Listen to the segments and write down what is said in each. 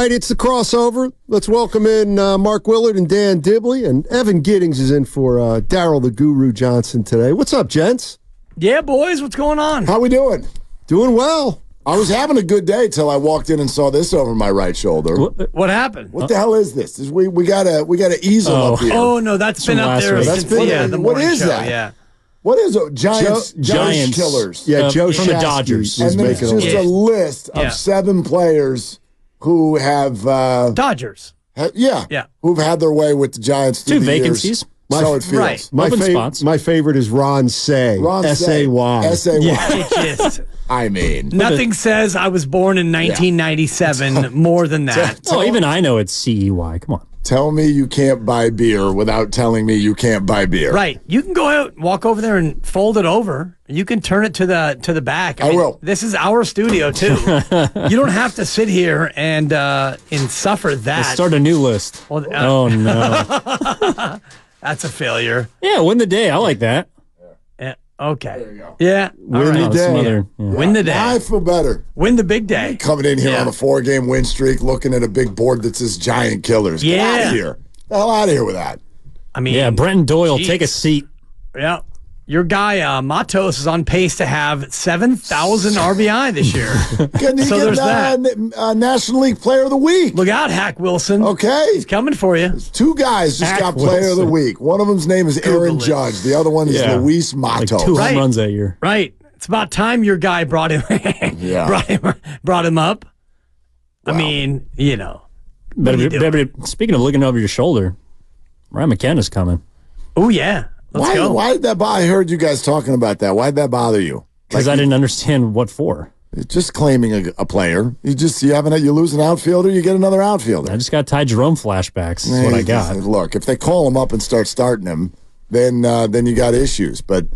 right, it's the crossover. Let's welcome in Mark Willard and Dan Dibley, and Evan Giddings is in for Daryl the Guru Johnson today. What's up, gents? Yeah, boys, what's going on? How we doing? Doing well. I was having a good day till I walked in and saw this over my right shoulder. What happened? What the hell is this? We got easel up here. Oh no, that's been up there since the what morning is show. that? Yeah. What is it? Giants Killers. Yeah, Joe from the Shasky Dodgers. is And then it's making just a list of 7 players who have Dodgers. who've had their way with the Giants through 2 the vacancies. years. So it feels. Right. My favorite is Ron Say. S-A-Y. S-A-Y. It just, I mean. nothing says I was born in 1997 more than that. Oh, even I know it's C-E-Y. Come on. Tell me you can't buy beer without telling me you can't buy beer. Right. You can go out, walk over there and fold it over. You can turn it to the back. I mean, will. This is our studio, too. You don't have to sit here and suffer that. Let's start a new list. Well, oh, no. That's a failure. Yeah, win the day. I like that. Yeah. Okay. There you go. Yeah. Win the day. Win the day. I feel better. Win the big day. Coming in here on a 4-game win streak, looking at a big board that says Giant Killers. Get out of here. Get the hell out of here with that. I mean, yeah, Brenton Doyle, geez. take a seat. Yeah. Your guy, Matos, is on pace to have 7,000 RBI this year. Can he So get National League Player of the Week? Look out, Hack Wilson. Okay. He's coming for you. 2 guys just Hack got Player of the Wilson. Week. One of them's name is Aaron Google it. Judge. The other one is Luis Matos. Like 2 Right. home runs that year. Right. It's about time your guy brought him brought him up. Wow. I mean, you know. Speaking of looking over your shoulder, Ryan McKenna's coming. Oh, yeah. Let's go. Why did that bother? I heard you guys talking about that. Why did that bother you? Because I didn't understand what for. Just claiming a player. You lose an outfielder, you get another outfielder. I just got Ty Jerome flashbacks. That's what I got. Look, if they call him up and start starting him, then you got issues. But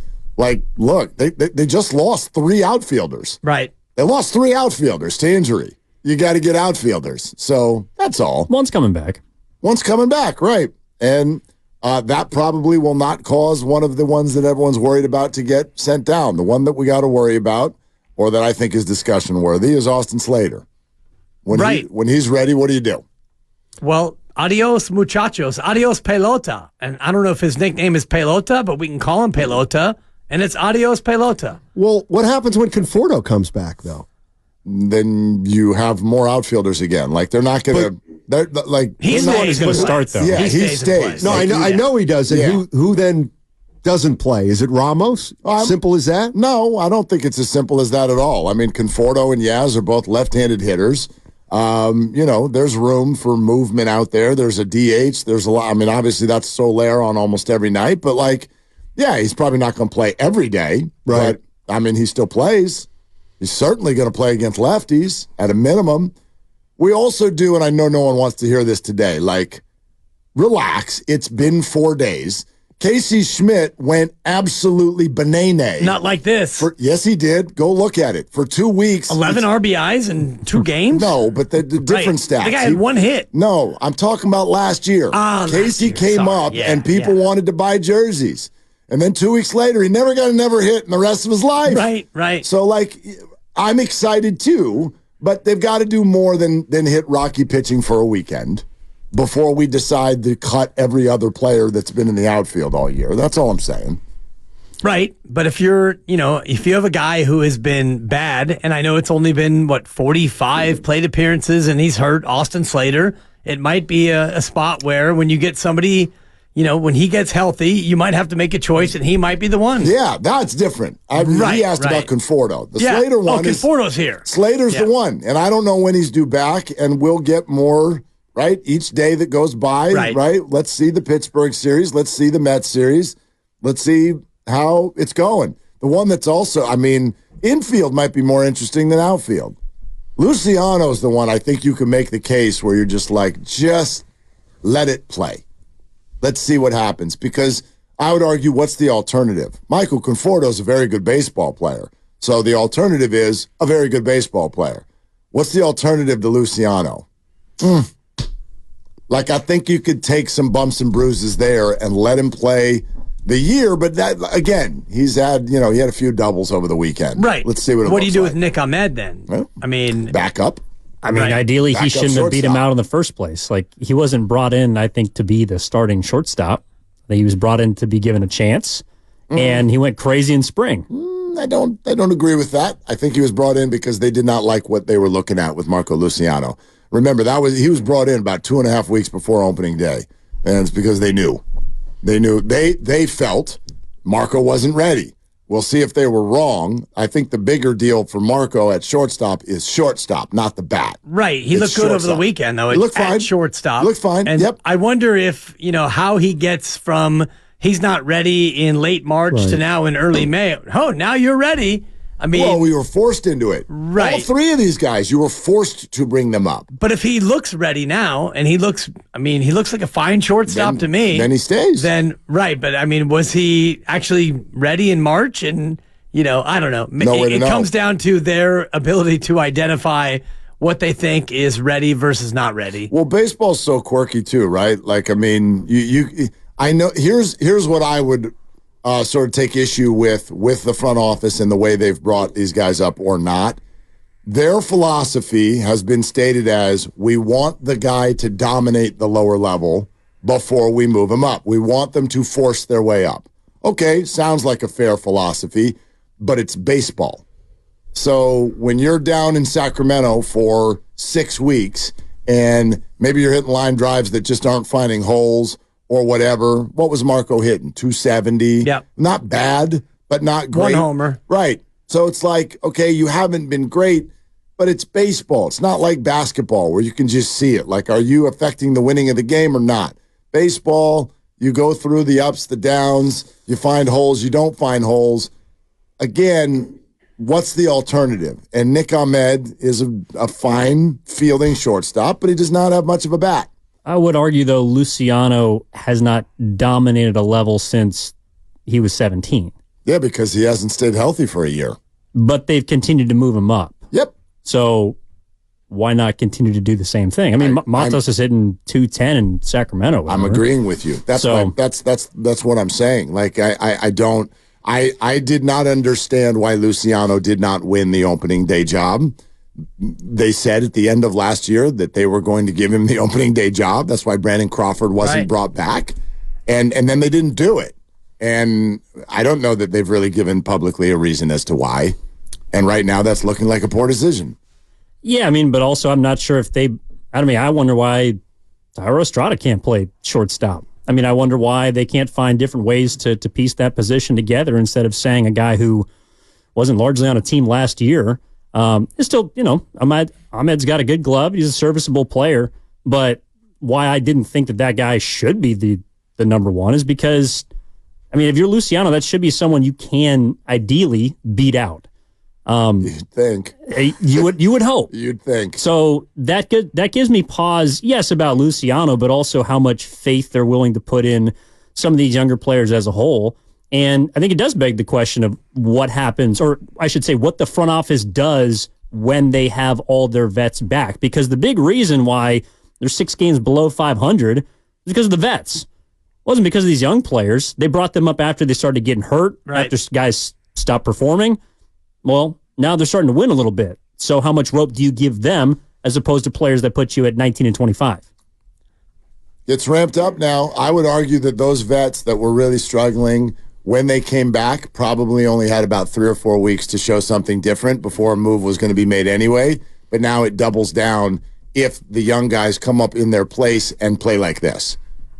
look, they just lost 3 outfielders. Right. They lost 3 outfielders to injury. You got to get outfielders. So that's all. One's coming back. One's coming back, right? And that probably will not cause one of the ones that everyone's worried about to get sent down. The one that we got to worry about, or that I think is discussion worthy, is Austin Slater. When he's ready, what do you do? Well, adios, muchachos. Adios, pelota. And I don't know if his nickname is Pelota, but we can call him Pelota. And it's adios, pelota. Well, what happens when Conforto comes back, though? Then you have more outfielders again. Like they're not going to. He's the one who's going to start, though. Yeah, he stays. stays. No, I know he does. And who then doesn't play? Is it Ramos? Simple as that? No, I don't think it's as simple as that at all. I mean, Conforto and Yaz are both left-handed hitters. There's room for movement out there. There's a DH. There's a lot. I mean, obviously that's Soler on almost every night, but he's probably not going to play every day. Right. But I mean, he still plays. He's certainly going to play against lefties at a minimum. We also do, and I know no one wants to hear this today, relax. It's been 4 days. Casey Schmidt went absolutely banana. Not like this. Yes, he did. Go look at it. For 2 weeks. 11 RBIs in 2 games? No, but the different stats. The guy had 1 hit. No, I'm talking about last year. Casey came up and people wanted to buy jerseys. And then 2 weeks later, he never got a hit in the rest of his life. Right. So, I'm excited too, but they've got to do more than hit Rocky pitching for a weekend before we decide to cut every other player that's been in the outfield all year. That's all I'm saying. Right. But if if you have a guy who has been bad, and I know it's only been, 45 plate appearances and he's hurt, Austin Slater, it might be a spot where when you get somebody, when he gets healthy, you might have to make a choice and he might be the one. Yeah, that's different. He asked about Conforto. The Slater one Conforto's here. Slater's the one. And I don't know when he's due back, and we'll get more, right? Each day that goes by, right? Let's see the Pittsburgh series. Let's see the Mets series. Let's see how it's going. The one that's also, infield might be more interesting than outfield. Luciano's the one I think you can make the case where you're just let it play. Let's see what happens, because I would argue, what's the alternative? Michael Conforto is a very good baseball player. So the alternative is a very good baseball player. What's the alternative to Luciano? I think you could take some bumps and bruises there and let him play the year. But that, again, he's had, he had a few doubles over the weekend. Right. Let's see what it looks like. What do you do with Nick Ahmed then? Well, I mean, back up. I mean, ideally, he shouldn't have beat him out in the first place. Like, he wasn't brought in, I think, to be the starting shortstop. He was brought in to be given a chance, and he went crazy in spring. I don't agree with that. I think he was brought in because they did not like what they were looking at with Marco Luciano. Remember, he was brought in about 2.5 weeks before opening day, and it's because they knew. They felt Marco wasn't ready. We'll see if they were wrong. I think the bigger deal for Marco at shortstop is shortstop, not the bat. Right. He looked good over the weekend, though. He looked fine. At shortstop. He looked fine. And yep. I wonder if, how he gets from he's not ready in late March to now in early May. Oh, now you're ready. I mean, well, we were forced into it. Right. All three of these guys, you were forced to bring them up. But if he looks ready now, and he looks like a fine shortstop to me. Then he stays. Right. But, was he actually ready in March? And, I don't know. It comes down to their ability to identify what they think is ready versus not ready. Well, baseball's so quirky, too, right? Like, I know, here's what I would sort of take issue with the front office and the way they've brought these guys up or not. Their philosophy has been stated as, we want the guy to dominate the lower level before we move him up. We want them to force their way up. Okay, sounds like a fair philosophy, but it's baseball. So when you're down in Sacramento for 6 weeks and maybe you're hitting line drives that just aren't finding holes or whatever. What was Marco hitting? 270? Yep. Not bad, but not great. One homer. Right. So it's like, okay, you haven't been great, but it's baseball. It's not like basketball where you can just see it. Like, are you affecting the winning of the game or not? Baseball, you go through the ups, the downs, you find holes, you don't find holes. Again, what's the alternative? And Nick Ahmed is a fine fielding shortstop, but he does not have much of a bat. I would argue, though, Luciano has not dominated a level since he was 17. Yeah, because he hasn't stayed healthy for a year. But they've continued to move him up. Yep. So why not continue to do the same thing? I mean, Matos is hitting 210 in Sacramento. I'm agreeing with you. That's what I'm saying. Like, I did not understand why Luciano did not win the opening day job. They said at the end of last year that they were going to give him the opening day job. That's why Brandon Crawford wasn't brought back. And then they didn't do it. And I don't know that they've really given publicly a reason as to why. And right now that's looking like a poor decision. Yeah, but also I'm not sure if I wonder why Thairo Estrada can't play shortstop. I wonder why they can't find different ways to piece that position together instead of saying a guy who wasn't largely on a team last year. It's still, Ahmed's got a good glove. He's a serviceable player. But why I didn't think that guy should be the number one is because, if you're Luciano, that should be someone you can ideally beat out. You'd think. You would hope. You'd think. So that gives me pause, yes, about Luciano, but also how much faith they're willing to put in some of these younger players as a whole. And I think it does beg the question of what happens, or I should say what the front office does when they have all their vets back. Because the big reason why they're 6 games below 500 is because of the vets. It wasn't because of these young players. They brought them up after they started getting hurt, after guys stopped performing. Well, now they're starting to win a little bit. So how much rope do you give them as opposed to players that put you at 19 and 25? It's ramped up now. I would argue that those vets that were really struggling when they came back probably only had about 3 or 4 weeks to show something different before a move was going to be made anyway. But now it doubles down if the young guys come up in their place and play like this.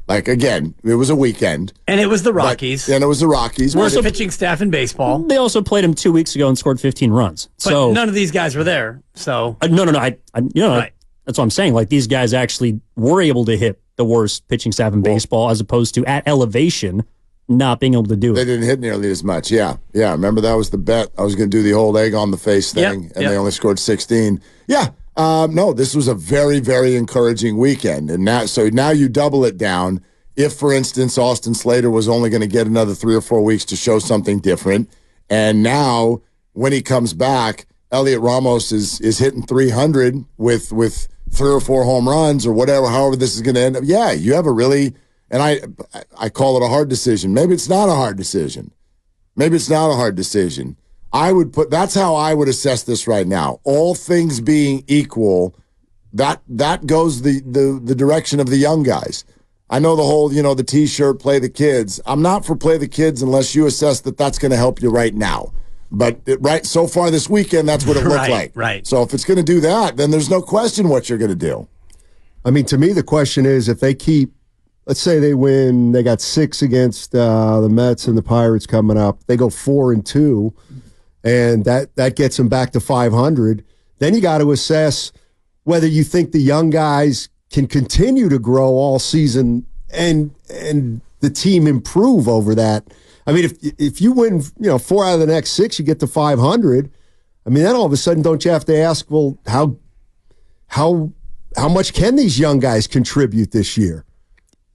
Like, again, it was a weekend. And it was the Rockies. And it was the Rockies. Worst pitching staff in baseball. They also played him 2 weeks ago and scored 15 runs. But none of these guys were there. So No. That's what I'm saying. Like, these guys actually were able to hit the worst pitching staff in baseball as opposed to at elevation not being able to do it. They didn't hit nearly as much. Yeah. Remember, that was the bet. I was going to do the whole egg on the face thing, and they only scored 16. Yeah. No, this was a very, very encouraging weekend. And now you double it down. If, for instance, Austin Slater was only going to get another 3 or 4 weeks to show something different, and now when he comes back, Elliot Ramos is hitting 300 with 3 or 4 home runs or whatever, however this is going to end up. Yeah, you have a really, and I call it a hard decision. Maybe it's not a hard decision. That's how I would assess this right now. All things being equal, that goes the direction of the young guys. I know the whole, the T-shirt, play the kids. I'm not for play the kids unless you assess that that's going to help you right now. But so far this weekend, that's what it looked like. Right. So if it's going to do that, then there's no question what you're going to do. I mean, to me, the question is if they keep, let's say they win, they got 6 against the Mets and the Pirates coming up. They go 4-2, and that gets them back to 500. Then you got to assess whether you think the young guys can continue to grow all season and the team improve over that. I mean, if you win, 4 out of the next 6, you get to 500. I mean, then all of a sudden, don't you have to ask, well, how much can these young guys contribute this year?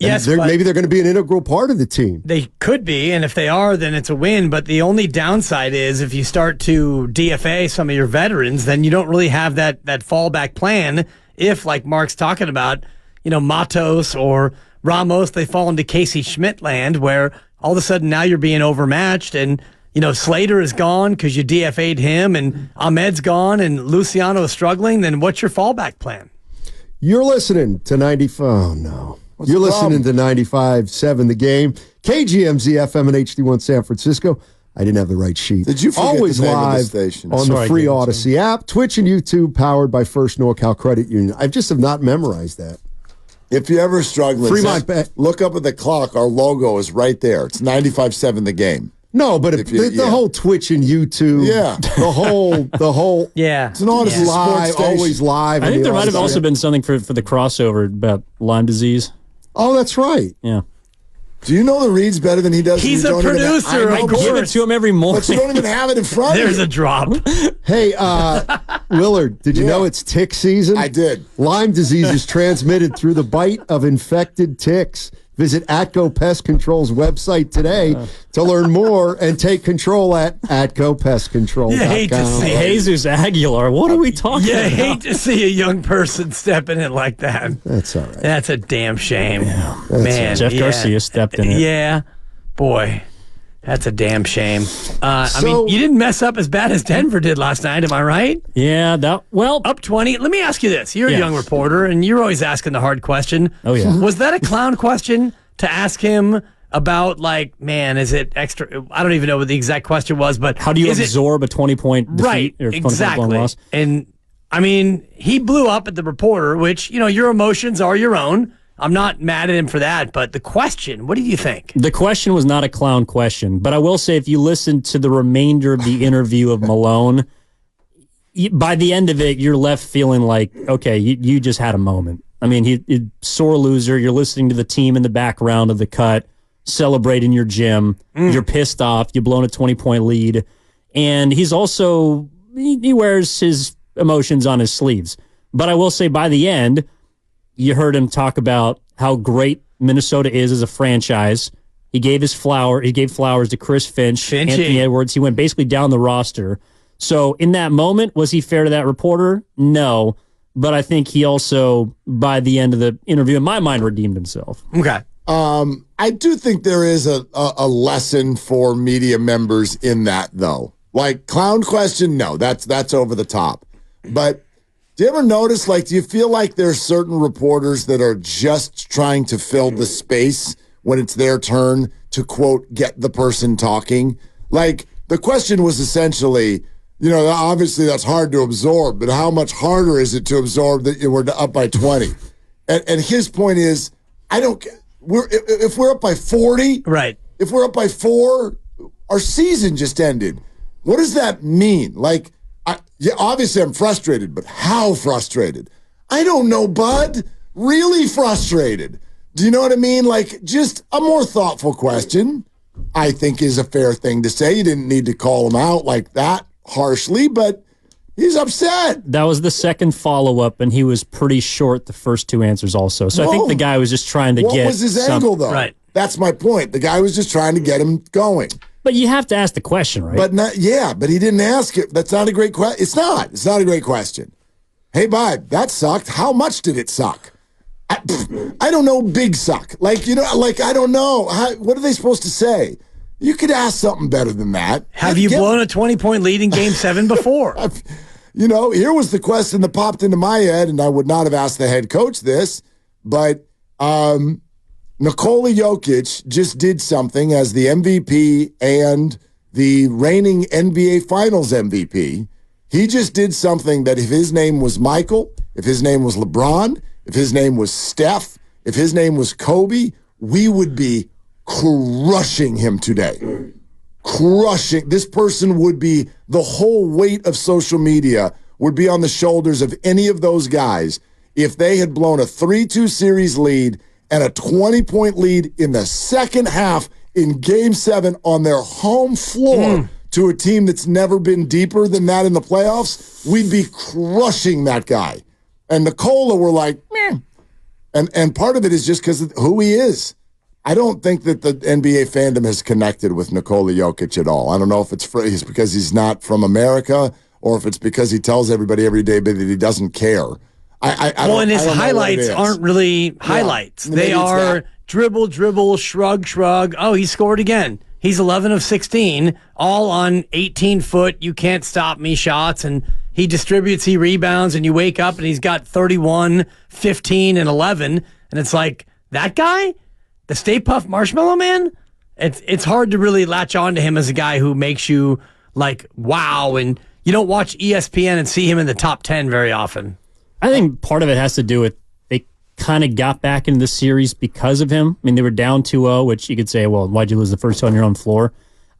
Yes, maybe they're going to be an integral part of the team. They could be, and if they are, then it's a win. But the only downside is if you start to DFA some of your veterans, then you don't really have that fallback plan. If, like Mark's talking about, Matos or Ramos, they fall into Casey Schmidt land where all of a sudden now you're being overmatched and, Slater is gone because you DFA'd him and Ahmed's gone and Luciano is struggling, then what's your fallback plan? You're listening to 95. Oh, no. You're listening to 95.7 The Game. KGMZ FM and HD1 San Francisco. I didn't have the right sheet. Did you forget Always the name live of the station? on the free Odyssey app, Twitch and YouTube, powered by First NorCal Credit Union. I just have not memorized that. If you're ever struggling, look up at the clock. Our logo is right there. It's 95.7 The Game. No, but the whole Twitch and YouTube, the whole, it's an Odyssey live, always live. I think there might have also been something for the crossover about Lyme disease. Oh, that's right. Yeah. Do you know the reads better than he does? He's a producer. I give it to him every morning. But you don't even have it in front of you. There's a drop. Hey, Willard, did you know it's tick season? I did. Lyme disease is transmitted through the bite of infected ticks. Visit Atco Pest Control's website today to learn more and take control at AtcoPestControl.com. You hate to see Jesus Aguilar. What are we talking about? You hate to see a young person stepping in like that. That's all right. That's a damn shame. Yeah. Man, Jeff Garcia stepped in it. Yeah. Boy, that's a damn shame. I mean, you didn't mess up as bad as Denver did last night, am I right? Yeah, up 20. Let me ask you this. You're a young reporter, and you're always asking the hard question. Oh, yeah. Was that a clown question to ask him about, like, man, is it extra? I don't even know what the exact question was, but how do you absorb a 20-point defeat or 20-point loss? And, I mean, he blew up at the reporter, which, your emotions are your own. I'm not mad at him for that, but the question, what do you think? The question was not a clown question, but I will say if you listen to the remainder of the interview of Malone, by the end of it, you're left feeling like, okay, you just had a moment. I mean, he sore loser. You're listening to the team in the background of the cut, celebrating your gym. You're pissed off. You've blown a 20-point lead. And he's also, he wears his emotions on his sleeves. But I will say by the end, you heard him talk about how great Minnesota is as a franchise. He gave flowers to Chris Finch, Anthony Edwards. He went basically down the roster. So in that moment, was he fair to that reporter? No. But I think he also, by the end of the interview, in my mind, redeemed himself. Okay. I do think there is a lesson for media members in that, though. Like, clown question, no, that's over the top. But do you ever notice, do you feel like there's certain reporters that are just trying to fill the space when it's their turn to, quote, get the person talking? Like, the question was essentially, obviously that's hard to absorb, but how much harder is it to absorb that we're up by 20? And his point is, if we're up by 40, right? If we're up by 4, our season just ended. What does that mean? Obviously I'm frustrated, but how frustrated? I don't know, bud. Really frustrated. Do you know what I mean? Just a more thoughtful question, I think, is a fair thing to say. You didn't need to call him out like that harshly, but he's upset. That was the second follow-up, and he was pretty short the first 2 answers also. So I think the guy was just trying to get... What was his angle, though? Right. That's my point. The guy was just trying to get him going. But you have to ask the question, right? But he didn't ask it. That's not a great question. It's not a great question. Hey, bud, that sucked. How much did it suck? I don't know. Big suck. I don't know. What are they supposed to say? You could ask something better than that. Have you blown a 20-point lead in Game 7 before? Here was the question that popped into my head, and I would not have asked the head coach this, but Nikola Jokic just did something as the MVP and the reigning NBA Finals MVP. He just did something that if his name was Michael, if his name was LeBron, if his name was Steph, if his name was Kobe, we would be crushing him today. Crushing. This person would be, the whole weight of social media would be on the shoulders of any of those guys if they had blown a 3-2 series lead and a 20-point lead in the second half in Game 7 on their home floor to a team that's never been deeper than that in the playoffs. We'd be crushing that guy. And Nikola were like, meh. And part of it is just because of who he is. I don't think that the NBA fandom has connected with Nikola Jokic at all. I don't know if it's because he's not from America or if it's because he tells everybody every day that he doesn't care. And his highlights aren't really highlights. Yeah. They are dribble, shrug. Oh, he scored again. He's 11 of 16, all on 18-foot, you can't stop me shots, and he distributes, he rebounds, and you wake up and he's got 31, 15, and 11, and it's like, that guy? The Stay Puft Marshmallow Man? It's hard to really latch on to him as a guy who makes you like, wow, and you don't watch ESPN and see him in the top 10 very often. I think part of it has to do with they kind of got back into the series because of him. I mean, they were down 2-0, which you could say, well, why'd you lose the first two on your own floor?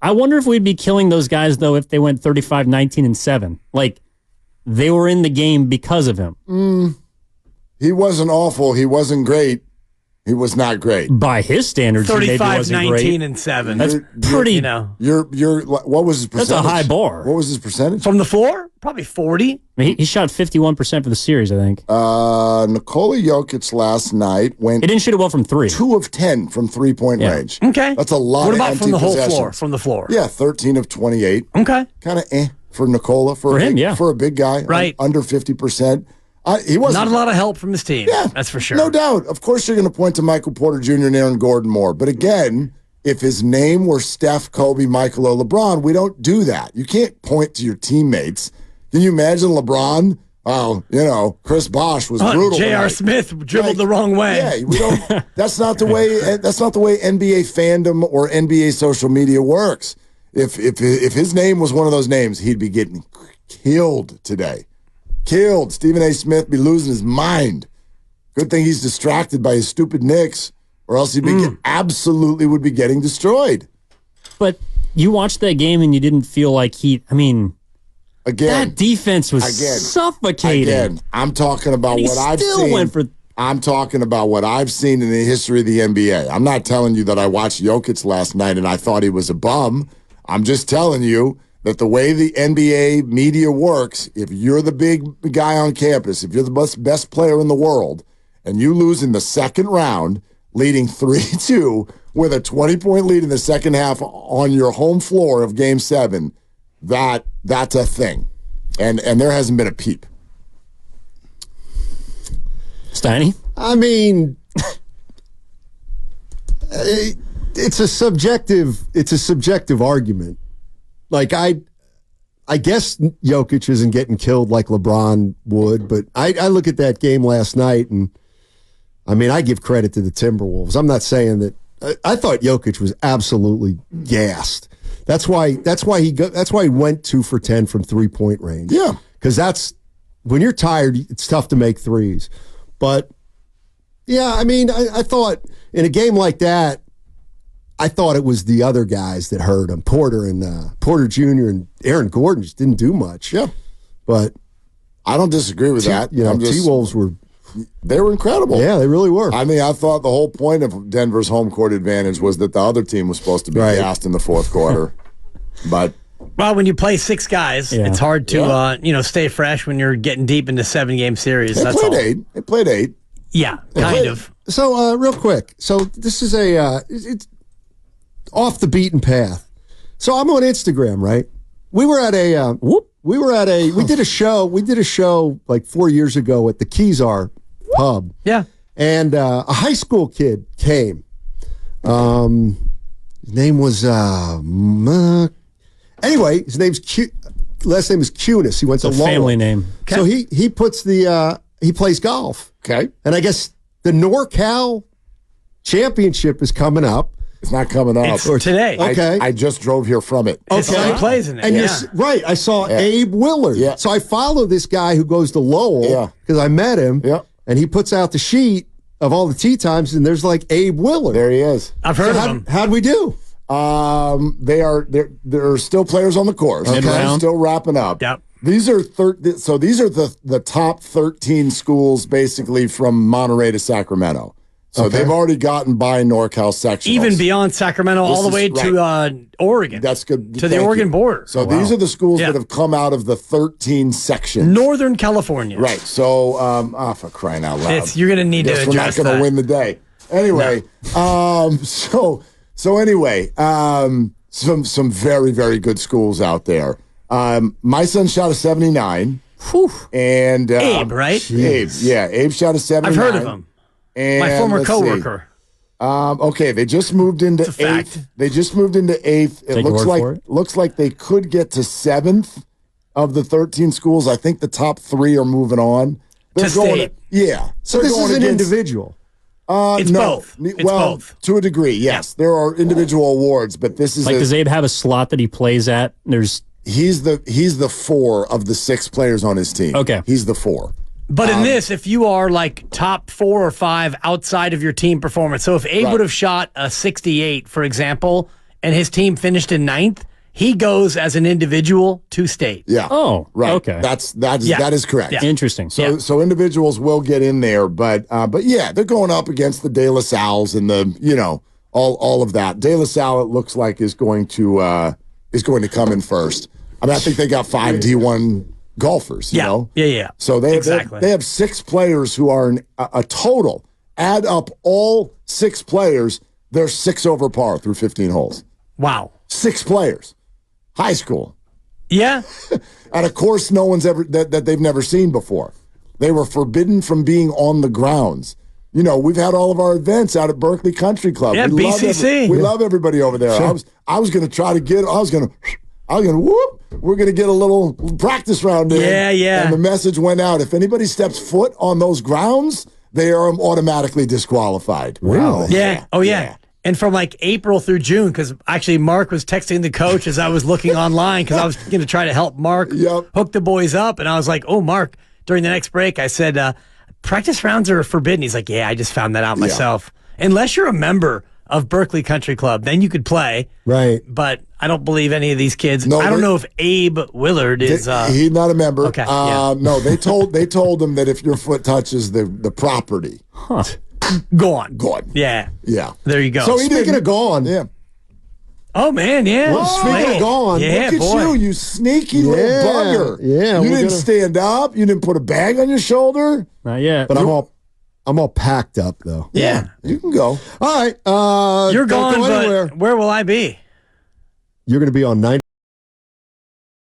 I wonder if we'd be killing those guys, though, if they went 35, 19, and 7. Like, they were in the game because of him. He wasn't awful. He wasn't great. He was not great. By his standards, 35, 19, and 7. That's pretty, what was his percentage? That's a high bar. What was his percentage? From the floor? Probably 40. I mean, he shot 51% for the series, I think. Nikola Jokic last night went... He didn't shoot it well from 3. 2 of 10 from three-point range. Okay. That's a lot of empty What about from the whole possessions. floor? From the floor? Yeah, 13 of 28. Okay. Kind of for Nikola. For him, For a big guy. Right. Under 50%. He wasn't... Not a lot of help from his team. Yeah. That's for sure. No doubt. Of course you're going to point to Michael Porter Jr. and Aaron Gordon more. But again, if his name were Steph, Kobe, Michael, or LeBron, we don't do that. You can't point to your teammates. Can you imagine LeBron? Oh, Chris Bosh was brutal. J.R. Smith dribbled the wrong way. Yeah, we don't. That's not the way. That's not the way NBA fandom or NBA social media works. If his name was one of those names, he'd be getting killed today. Killed. Stephen A. Smith be losing his mind. Good thing he's distracted by his stupid Knicks, or else he'd be absolutely would be getting destroyed. But you watched that game and you didn't feel like Again, that defense was suffocating. Again, I'm talking about what I've seen. I'm talking about what I've seen in the history of the NBA. I'm not telling you that I watched Jokic last night and I thought he was a bum. I'm just telling you that the way the NBA media works, if you're the big guy on campus, if you're the best player in the world, and you lose in the second round, leading 3-2 with a 20-point lead in the second half on your home floor of Game 7, that's a thing. And there hasn't been a peep. Steiny? I mean, it's a subjective argument. Like, I guess Jokic isn't getting killed like LeBron would, but I look at that game last night, and I mean, I give credit to the Timberwolves. I'm not saying that. I thought Jokic was absolutely gassed. That's why he went 2 for 10 from 3-point range. Yeah, because that's when you're tired, it's tough to make threes. But yeah, I mean, I thought in a game like that, I thought it was the other guys that hurt him. Porter Jr. and Aaron Gordon just didn't do much. Yeah. But I don't disagree with that. T-Wolves were incredible. Yeah, they really were. I mean, I thought the whole point of Denver's home court advantage was that the other team was supposed to be gassed in the fourth quarter. But well, when you play 6 guys, it's hard to stay fresh when you're getting deep into 7-game series. They played 8. Yeah, kind of. So real quick. So this is it's off the beaten path. So I'm on Instagram, right? We were at we did a show like 4 years ago at the Kezar pub. Yeah. And a high school kid came. His name was anyway, his name's last name is Kunis. He went to Lowell. Family name. Okay. So he puts he plays golf. Okay. And I guess the NorCal championship is coming up. It's not coming up. It's today. Okay. I just drove here from it. Okay. He plays in it. And you're right. I saw Abe Willard. Yeah. So I follow this guy who goes to Lowell because I met him. Yeah. And he puts out the sheet of all the tee times, and there's like Abe Willard. There he is. I've heard of him. How'd we do? There are still players on the course. Okay. They're still wrapping up. Yep. These are these are the top 13 schools basically from Monterey to Sacramento. So they've already gotten by NorCal sectionals. Even beyond Sacramento, all the way to Oregon. That's good. To the Oregon border. So these are the schools that have come out of the 13 sections. Northern California. Right. So, for crying out loud. You're going to need to address we're not going to win the day. Anyway, so anyway, some very, very good schools out there. My son shot a 79. Whew. And Abe, right? Abe, yeah. Abe shot a 79. I've heard of him. And my former coworker. Okay, they just moved into eighth. They just moved into eighth. It looks like they could get to seventh of the 13 schools. I think the top 3 are moving on. They're to going state. Yeah. So this is an individual. It's both. It's both. To a degree, yes. There are individual awards, but this is does Abe have a slot that he plays at? He's the 4 of the 6 players on his team. Okay. He's the 4. But in this, if you are like top 4 or 5 outside of your team performance, so if Abe would have shot a 68, for example, and his team finished in 9th, he goes as an individual to state. Yeah. Oh, right. Okay. That is correct. Yeah. Interesting. So individuals will get in there, but yeah, they're going up against the De La Salles and the all of that. De La Salle, it looks like, is going to come in first. I mean, I think they got 5 D1 golfers. You know? Yeah. So they have 6 players who are a total. Add up all 6 players, they're 6 over par through 15 holes. Wow. 6 players, high school. Yeah. At a course no one's ever that they've never seen before. They were forbidden from being on the grounds. We've had all of our events out at Berkeley Country Club. Yeah, BCC. We love everybody over there. Sure. I was going to try to get. I was going to whoop. We're going to get a little practice round in. Yeah. And the message went out. If anybody steps foot on those grounds, they are automatically disqualified. Wow. Yeah. Oh, yeah. And from like April through June, because actually Mark was texting the coach as I was looking online because I was going to try to help Mark hook the boys up. And I was like, oh, Mark, during the next break, I said, practice rounds are forbidden. He's like, yeah, I just found that out myself. Unless you're a member of Berkeley Country Club, then you could play. Right. But I don't believe any of these kids. No, I don't know if Abe Willard is. He's not a member. Okay. No, they told him that if your foot touches the property, gone. Yeah. There you go. So speaking of gone, Oh man, yeah. Well, speaking of gone, yeah, look at you sneaky little bugger. Yeah, you didn't stand up. You didn't put a bag on your shoulder. Not yet. But I'm all packed up though. Yeah, you can go. All right, you're gone. go anywhere. But where will I be? You're going to be on 90.